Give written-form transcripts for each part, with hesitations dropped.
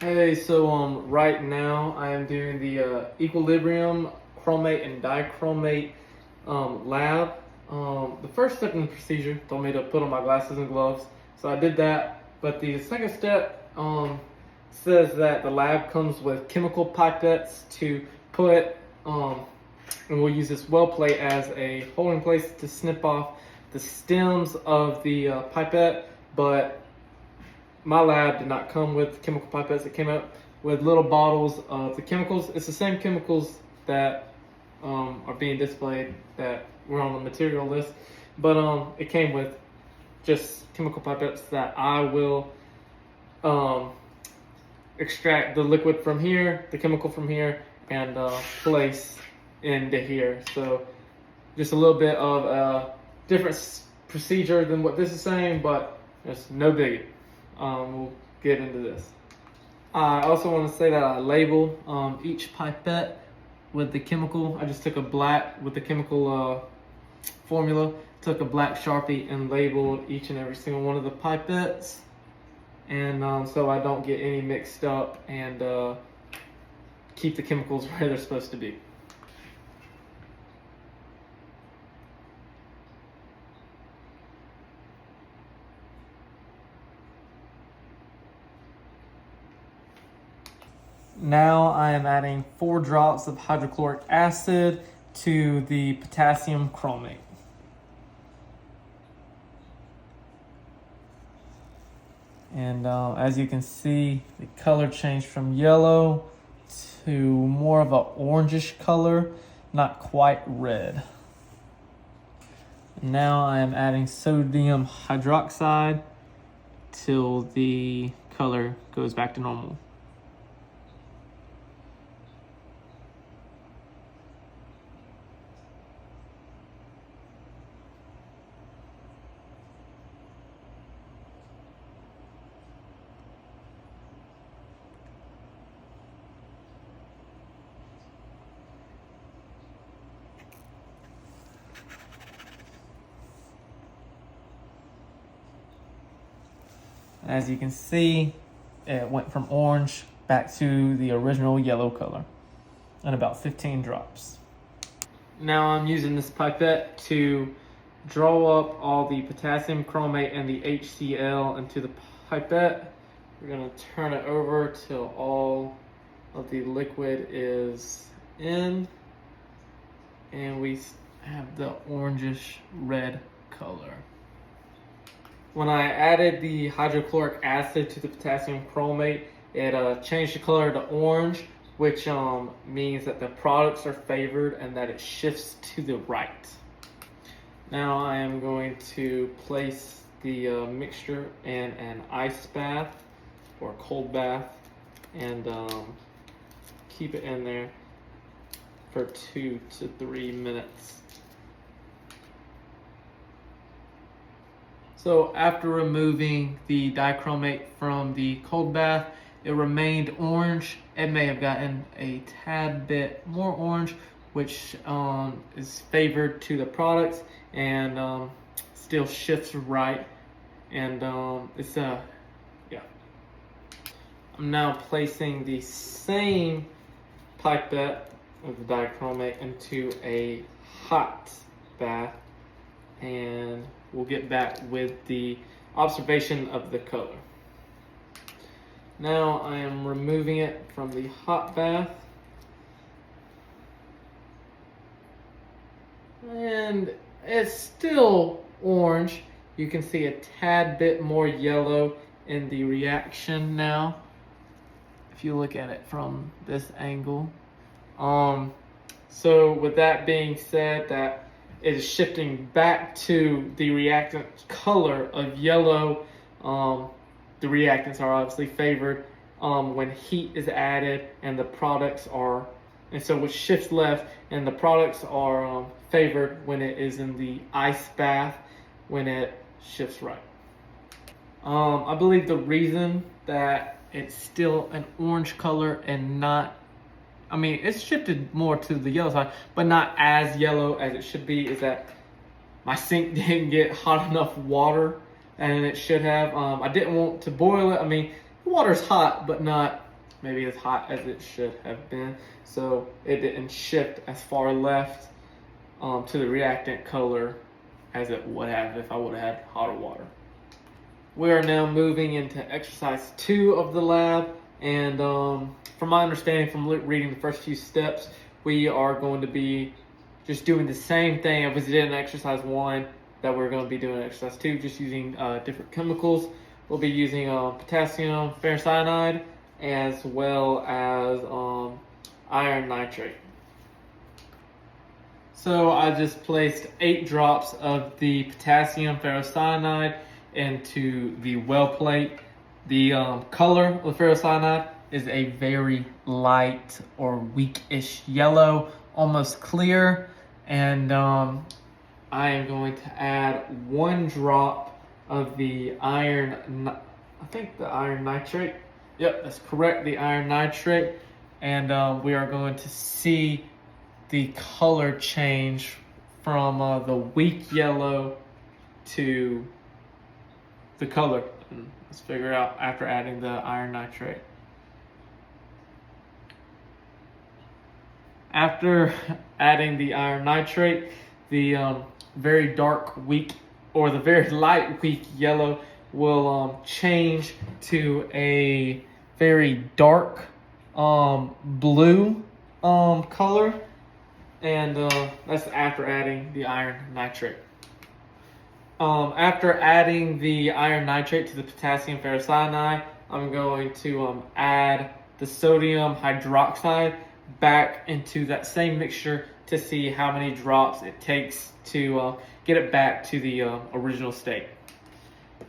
Hey, so right now I am doing the equilibrium chromate and dichromate lab. The first step in the procedure told me to put on my glasses and gloves, so I did that. But the second step says that the lab comes with chemical pipettes to put, and we'll use this well plate as a holding place to snip off the stems of the pipette, but my lab did not come with chemical pipettes. It came out with little bottles of the chemicals. It's the same chemicals that are being displayed that were on the material list, but it came with just chemical pipettes that I will extract the liquid from here, the chemical from here, and place into here. So just a little bit of a different procedure than what this is saying, but it's no biggie. We'll get into this. I also want to say that I label each pipette with the chemical. I just took a black with the chemical formula, took a black Sharpie and labeled each and every single one of the pipettes, and so I don't get any mixed up and keep the chemicals where they're supposed to be. Now I am adding 4 drops of hydrochloric acid to the potassium chromate. And as you can see, the color changed from yellow to more of an orangish color, not quite red. Now I am adding sodium hydroxide till the color goes back to normal. As you can see, it went from orange back to the original yellow color in about 15 drops. Now I'm using this pipette to draw up all the potassium chromate and the HCl into the pipette. We're going to turn it over till all of the liquid is in, and we have the orangish red color. When I added the hydrochloric acid to the potassium chromate, it changed the color to orange, which means that the products are favored and that it shifts to the right. Now I am going to place the mixture in an ice bath or cold bath and keep it in there for 2 to 3 minutes. So after removing the dichromate from the cold bath, it remained orange. It may have gotten a tad bit more orange, which is favored to the products and still shifts right. And yeah. I'm now placing the same pipette of the dichromate into a hot bath, and we'll get back with the observation of the color. Now I am removing it from the hot bath, and it's still orange. You can see a tad bit more yellow in the reaction now if you look at it from this angle. So with that being said, that it is shifting back to the reactant color of yellow. The reactants are obviously favored when heat is added and the products are, and so which shifts left, and the products are favored when it is in the ice bath, when it shifts right. I believe the reason that it's still an orange color and not, I mean, it's shifted more to the yellow side, but not as yellow as it should be, is that my sink didn't get hot enough water, and it should have. I didn't want to boil it. I mean, the water's hot, but not maybe as hot as it should have been, so it didn't shift as far left to the reactant color as it would have if I would have had hotter water. We are now moving into exercise 2 of the lab, and from my understanding from reading the first few steps, we are going to be just doing the same thing as we did in exercise 1 that we're going to be doing in exercise 2, just using different chemicals. We'll be using potassium ferrocyanide as well as iron nitrate. So I just placed 8 drops of the potassium ferrocyanide into the well plate. The color of the ferrocyanide is a very light or weakish yellow, almost clear. And I am going to add 1 drop of the iron, I think the iron nitrate. Yep, that's correct, the iron nitrate. And we are going to see the color change from the weak yellow to the color. Let's figure out after adding the iron nitrate. After adding the iron nitrate, the very dark weak, or the very light weak yellow will change to a very dark blue color, and that's after adding the iron nitrate. After adding the iron nitrate to the potassium ferrocyanide, I'm going to add the sodium hydroxide back into that same mixture to see how many drops it takes to get it back to the original state.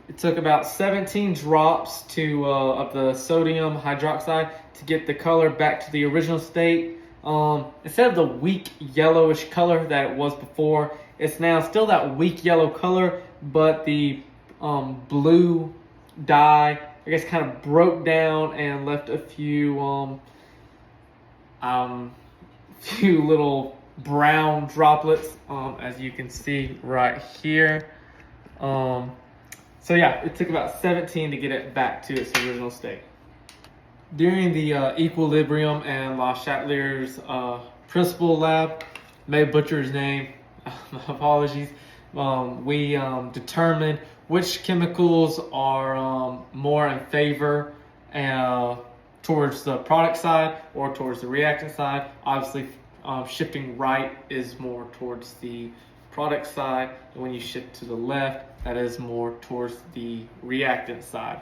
It took about 17 drops of the sodium hydroxide to get the color back to the original state. Instead of the weak yellowish color that it was before, it's now still that weak yellow color, but the blue dye, I guess, kind of broke down and left a few little brown droplets, as you can see right here. So yeah, it took about 17 to get it back to its original state. During the equilibrium and La Chatelier's principal lab, may butcher his name, apologies. We determined which chemicals are more in favor towards the product side or towards the reactant side. Obviously, shifting right is more towards the product side, and when you shift to the left, that is more towards the reactant side.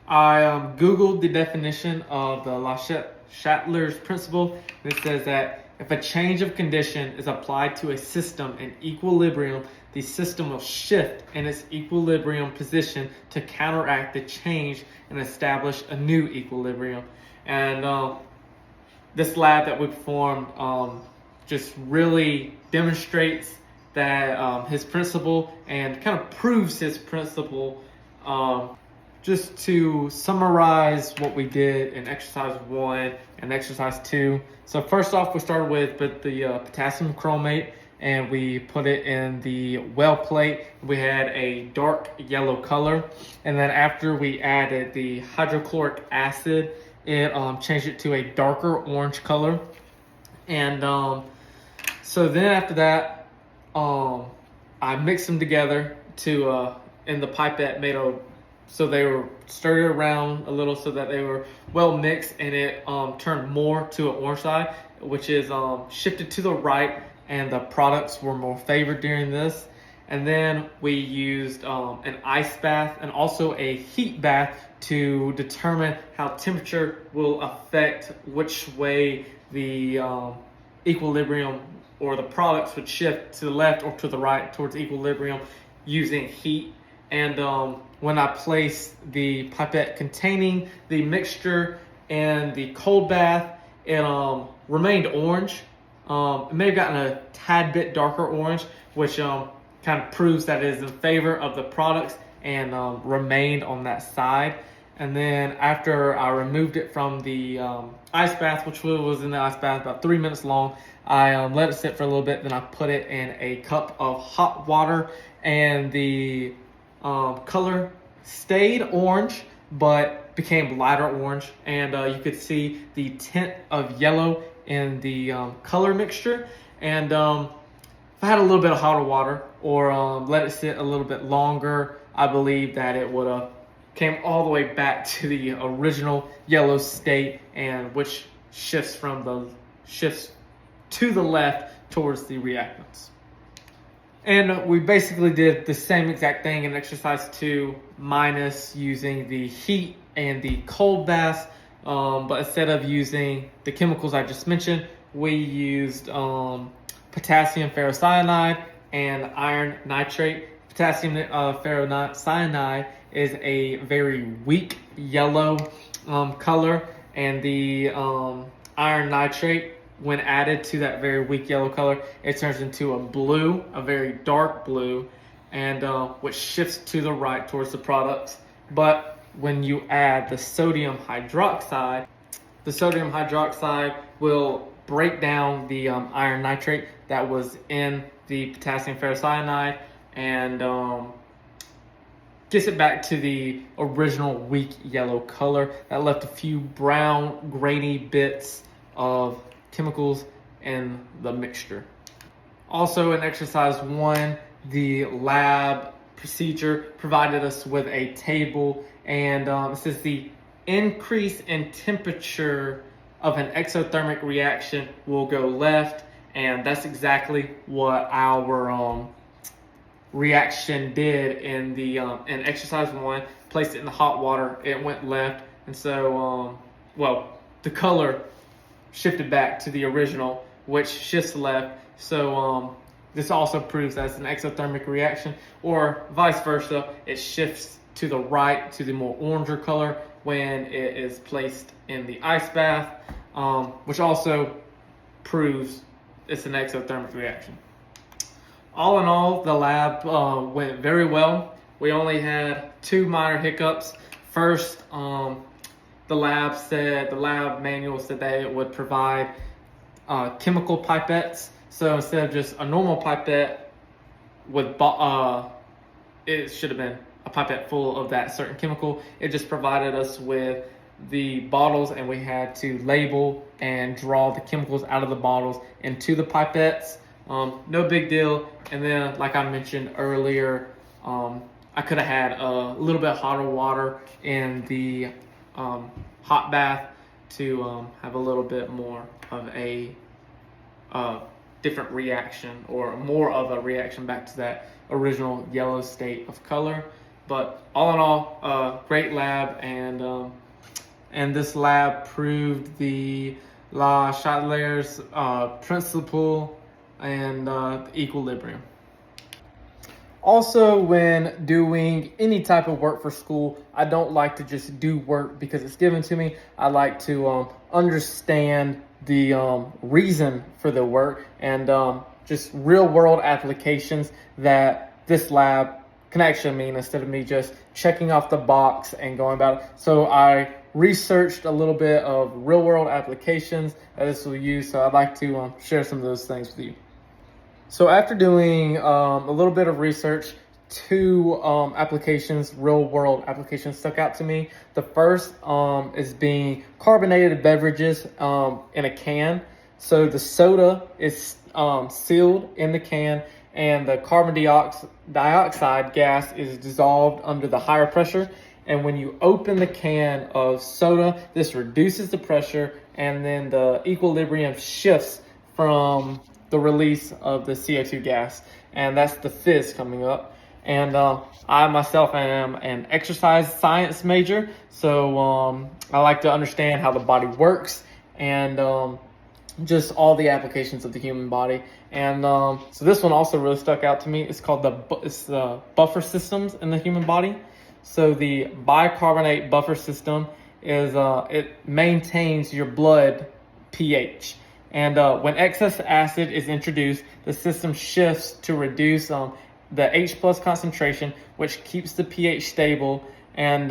I Googled the definition of the La Chatelier's principle, and it says that if a change of condition is applied to a system in equilibrium, the system will shift in its equilibrium position to counteract the change and establish a new equilibrium. And this lab that we performed just really demonstrates that his principle, and kind of proves his principle. Just to summarize what we did in exercise 1 and exercise 2. So first off, we started with the potassium chromate, and we put it in the well plate. We had a dark yellow color, and then after we added the hydrochloric acid, it changed it to a darker orange color. And so then after that, I mixed them together in the pipette, so they were stirred around a little so that they were well mixed, and it turned more to an orange side, which is shifted to the right, and the products were more favored during this. And then we used an ice bath and also a heat bath to determine how temperature will affect which way the equilibrium or the products would shift to the left or to the right towards equilibrium using heat. And when I placed the pipette containing the mixture in the cold bath, it remained orange. It may have gotten a tad bit darker orange, which kind of proves that it is in favor of the products and remained on that side. And then after I removed it from the ice bath, which was in the ice bath about 3 minutes long, I let it sit for a little bit. Then I put it in a cup of hot water, and the color stayed orange, but became lighter orange, and you could see the tint of yellow in the color mixture. And if I had a little bit of hotter water or let it sit a little bit longer, I believe that it would have came all the way back to the original yellow state, and which shifts to the left towards the reactants. And we basically did the same exact thing in exercise 2 minus using the heat and the cold baths, but instead of using the chemicals I just mentioned, we used potassium ferrocyanide and iron nitrate. Potassium ferrocyanide is a very weak yellow color, and the iron nitrate, when added to that very weak yellow color, it turns into a blue, a very dark blue, and which shifts to the right towards the products. But when you add the sodium hydroxide will break down the iron nitrate that was in the potassium ferrocyanide and gets it back to the original weak yellow color that left a few brown grainy bits of chemicals in the mixture. Also in exercise 1, the lab procedure provided us with a table, and it says the increase in temperature of an exothermic reaction will go left, and that's exactly what our reaction did in the in exercise 1. Placed it in the hot water, it went left, and so the color shifted back to the original, which shifts left. So this also proves that it's an exothermic reaction, or vice versa, it shifts to the right to the more oranger color when it is placed in the ice bath, which also proves it's an exothermic reaction. All in all, the lab went very well. We only had 2 minor hiccups. First, the lab manual said that it would provide chemical pipettes. So instead of just a normal pipette with, it should have been a pipette full of that certain chemical. It just provided us with the bottles, and we had to label and draw the chemicals out of the bottles into the pipettes. No big deal. And then, like I mentioned earlier, I could have had a little bit hotter water in the hot bath to have a little bit more of a different reaction, or more of a reaction back to that original yellow state of color. But all in all, great lab, and this lab proved the Chatelier's principle and equilibrium. Also, when doing any type of work for school, I don't like to just do work because it's given to me. I like to understand the reason for the work, and just real world applications that this lab can actually mean, instead of me just checking off the box and going about it. So I researched a little bit of real world applications that this will use, so I'd like to share some of those things with you. So after doing a little bit of research, 2 applications, real world applications, stuck out to me. The first is being carbonated beverages in a can. So the soda is sealed in the can, and the carbon dioxide gas is dissolved under the higher pressure. And when you open the can of soda, this reduces the pressure, and then the equilibrium shifts from the release of the CO2 gas, and that's the fizz coming up. And I myself am an exercise science major, so I like to understand how the body works, and just all the applications of the human body. And so this one also really stuck out to me. It's called the buffer systems in the human body. So the bicarbonate buffer system is it maintains your blood pH. And when excess acid is introduced, the system shifts to reduce the H plus concentration, which keeps the pH stable. And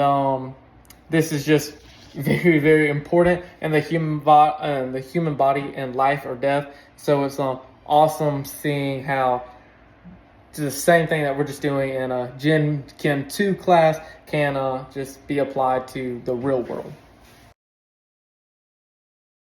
this is just very, very important in the human body in life or death. So it's awesome seeing how the same thing that we're just doing in a Gen Chem 2 class can just be applied to the real world.